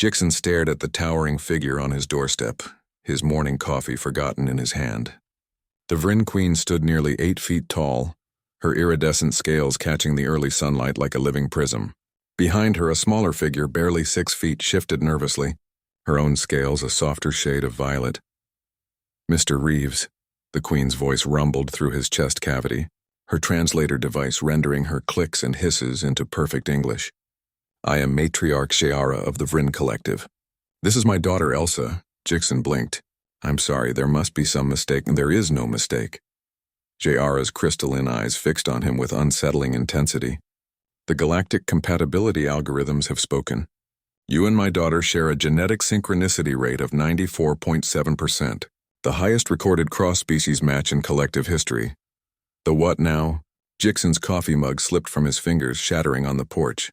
Jixon stared at the towering figure on his doorstep, his morning coffee forgotten in his hand. The Vryn Queen stood nearly 8 feet tall, her iridescent scales catching the early sunlight like a living prism. Behind her, a smaller figure, barely 6 feet, shifted nervously, her own scales a softer shade of violet. "Mr. Reeves," the Queen's voice rumbled through his chest cavity, her translator device rendering her clicks and hisses into perfect English. "I am Matriarch Sheara of the Vryn Collective. This is my daughter Elsa." Jixon blinked. "I'm sorry, there must be some mistake, and there is no mistake." Sheara's crystalline eyes fixed on him with unsettling intensity. "The galactic compatibility algorithms have spoken. You and my daughter share a genetic synchronicity rate of 94.7%, the highest recorded cross-species match in collective history." "The what now?" Jixon's coffee mug slipped from his fingers, shattering on the porch.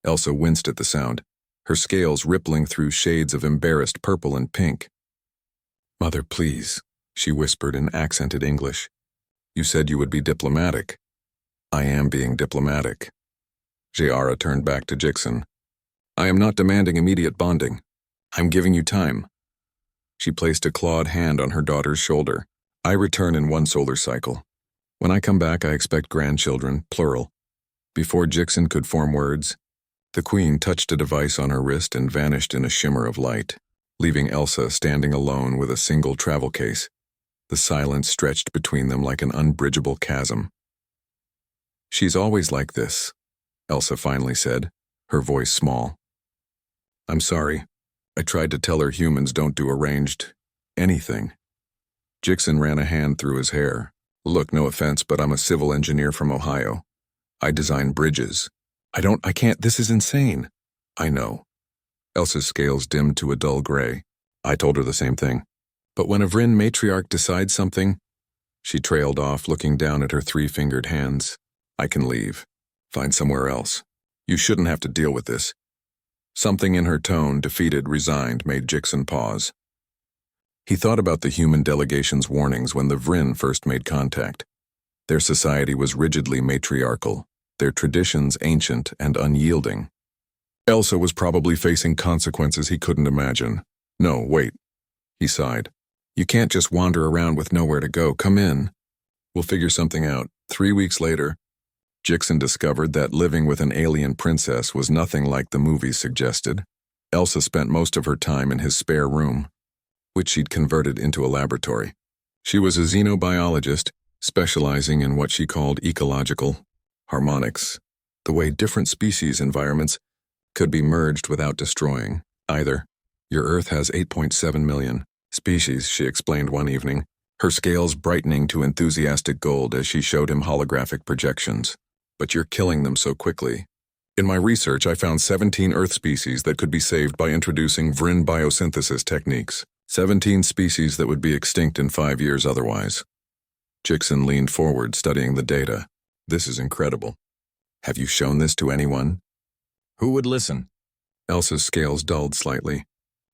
Elsa winced at the sound, her scales rippling through shades of embarrassed purple and pink. "Mother, please," she whispered in accented English. "You said you would be diplomatic." "I am being diplomatic." Sheara turned back to Jixon. "I am not demanding immediate bonding. I'm giving you time." She placed a clawed hand on her daughter's shoulder. "I return in 1 solar cycle. When I come back, I expect grandchildren, plural." Before Jixon could form words, the Queen touched a device on her wrist and vanished in a shimmer of light, leaving Elsa standing alone with a single travel case. The silence stretched between them like an unbridgeable chasm. "She's always like this," Elsa finally said, her voice small. "I'm sorry. I tried to tell her humans don't do arranged anything." Jixon ran a hand through his hair. "Look, no offense, but I'm a civil engineer from Ohio. I design bridges. I can't, this is insane." "I know." Elsa's scales dimmed to a dull gray. "I told her the same thing. But when a Vryn matriarch decides something..." She trailed off, looking down at her 3-fingered hands. "I can leave. Find somewhere else. You shouldn't have to deal with this." Something in her tone, defeated, resigned, made Jixon pause. He thought about the human delegation's warnings when the Vryn first made contact. Their society was rigidly matriarchal, their traditions ancient and unyielding. Elsa was probably facing consequences he couldn't imagine. "No, wait," he sighed. "You can't just wander around with nowhere to go. Come in. We'll figure something out." 3 weeks later, Jixon discovered that living with an alien princess was nothing like the movies suggested. Elsa spent most of her time in his spare room, which she'd converted into a laboratory. She was a xenobiologist, specializing in what she called ecological harmonics, the way different species environments could be merged without destroying either. "Your Earth has 8.7 million species," she explained one evening, her scales brightening to enthusiastic gold as she showed him holographic projections. "But you're killing them so quickly. In my research, I found 17 Earth species that could be saved by introducing Vryn biosynthesis techniques. 17 species that would be extinct in 5 years otherwise." Jixon leaned forward, studying the data. "This is incredible. Have you shown this to anyone?" "Who would listen?" Elsa's scales dulled slightly.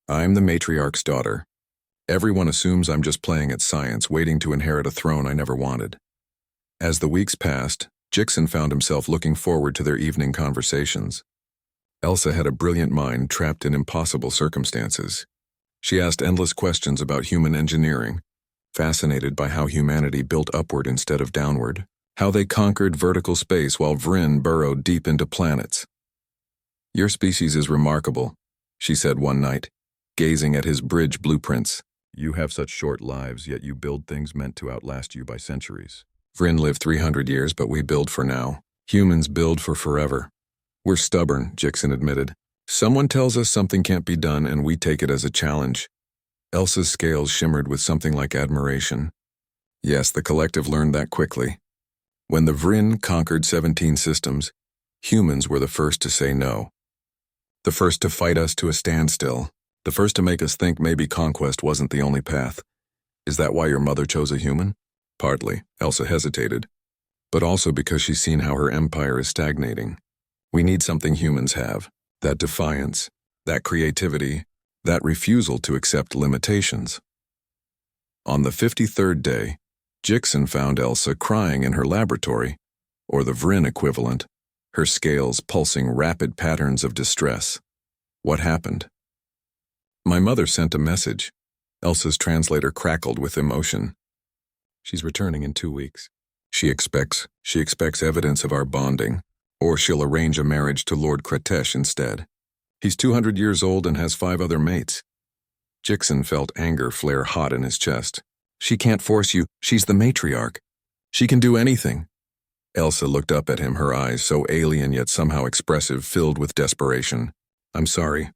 "I'm the matriarch's daughter. Everyone assumes I'm just playing at science, waiting to inherit a throne I never wanted." As the weeks passed, Jixon found himself looking forward to their evening conversations. Elsa had a brilliant mind trapped in impossible circumstances. She asked endless questions about human engineering, fascinated by how humanity built upward instead of downward, how they conquered vertical space while Vryn burrowed deep into planets. "Your species is remarkable," she said one night, gazing at his bridge blueprints. "You have such short lives, yet you build things meant to outlast you by centuries. Vryn live 300 years, but we build for now. Humans build for forever." "We're stubborn," Jixon admitted. "Someone tells us something can't be done, and we take it as a challenge." Elsa's scales shimmered with something like admiration. "Yes, the collective learned that quickly. When the Vryn conquered 17 systems, humans were the first to say no. The first to fight us to a standstill. The first to make us think maybe conquest wasn't the only path." "Is that why your mother chose a human?" "Partly," Elsa hesitated, "but also because she's seen how her empire is stagnating. We need something humans have, that defiance, that creativity, that refusal to accept limitations." On the 53rd day, Jixon found Elsa crying in her laboratory, or the Vryn equivalent, her scales pulsing rapid patterns of distress. "What happened?" My mother sent a message. Elsa's translator crackled with emotion. She's returning in 2 weeks. She expects evidence of our bonding, or she'll arrange a marriage to Lord Kratesh instead. He's 200 years old and has 5 other mates. Jixon felt anger flare hot in his chest. She can't force you. She's the matriarch. She can do anything. Elsa looked up at him, her eyes so alien yet somehow expressive, filled with desperation. I'm sorry.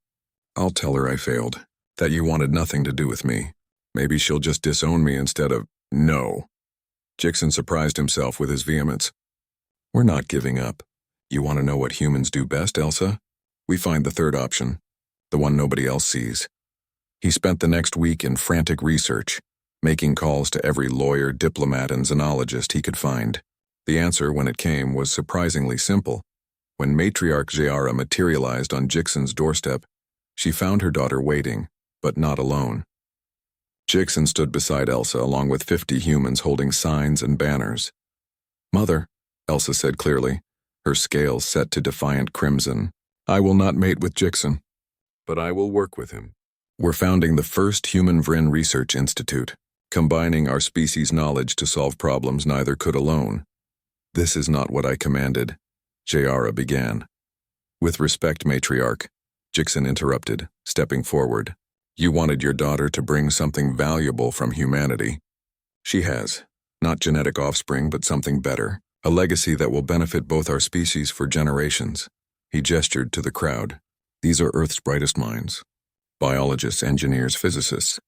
I'll tell her I failed, that you wanted nothing to do with me. Maybe she'll just disown me instead of, no. Jixon surprised himself with his vehemence. We're not giving up. You want to know what humans do best, Elsa? We find the third option, the one nobody else sees. He spent the next week in frantic research, making calls to every lawyer, diplomat, and xenologist he could find. The answer, when it came, was surprisingly simple. When matriarch Jayara materialized on Jixon's doorstep, she found her daughter waiting, but not alone. Jixon stood beside Elsa along with 50 humans holding signs and banners. Mother, Elsa said clearly, her scales set to defiant crimson, I will not mate with Jixon, but I will work with him. We're founding the first human Vryn Research Institute, combining our species' knowledge to solve problems neither could alone. This is not what I commanded, Jayara began. With respect, matriarch, Jixon interrupted, stepping forward. You wanted your daughter to bring something valuable from humanity. She has, not genetic offspring, but something better, a legacy that will benefit both our species for generations. He gestured to the crowd. These are Earth's brightest minds. Biologists, engineers, physicists,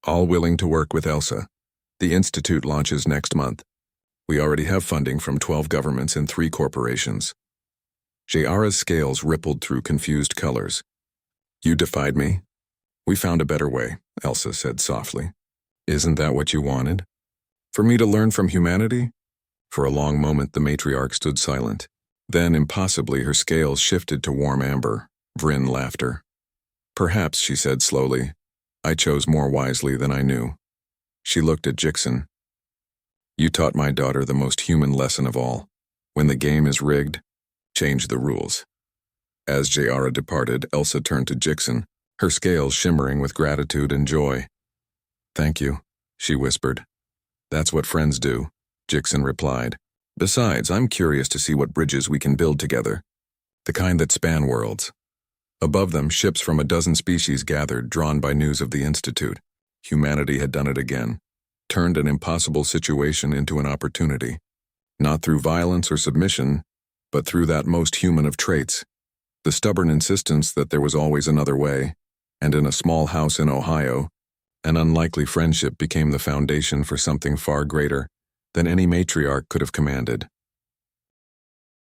all willing to work with Elsa. The institute launches next month. We already have funding from 12 governments and 3 corporations. Jayara's scales rippled through confused colors. You defied me. We found a better way, Elsa said softly. Isn't that what you wanted? For me to learn from humanity? For a long moment the matriarch stood silent. Then, impossibly, her scales shifted to warm amber, Vryn laughter. Perhaps, she said slowly, I chose more wisely than I knew. She looked at Jixon. You taught my daughter the most human lesson of all. When the game is rigged, change the rules. As Jayara departed, Elsa turned to Jixon, her scales shimmering with gratitude and joy. Thank you, she whispered. That's what friends do, Jixon replied. Besides, I'm curious to see what bridges we can build together. The kind that span worlds. Above them, ships from a dozen species gathered, drawn by news of the Institute. Humanity had done it again. Turned an impossible situation into an opportunity. Not through violence or submission, but through that most human of traits. The stubborn insistence that there was always another way. And in a small house in Ohio, an unlikely friendship became the foundation for something far greater than any matriarch could have commanded.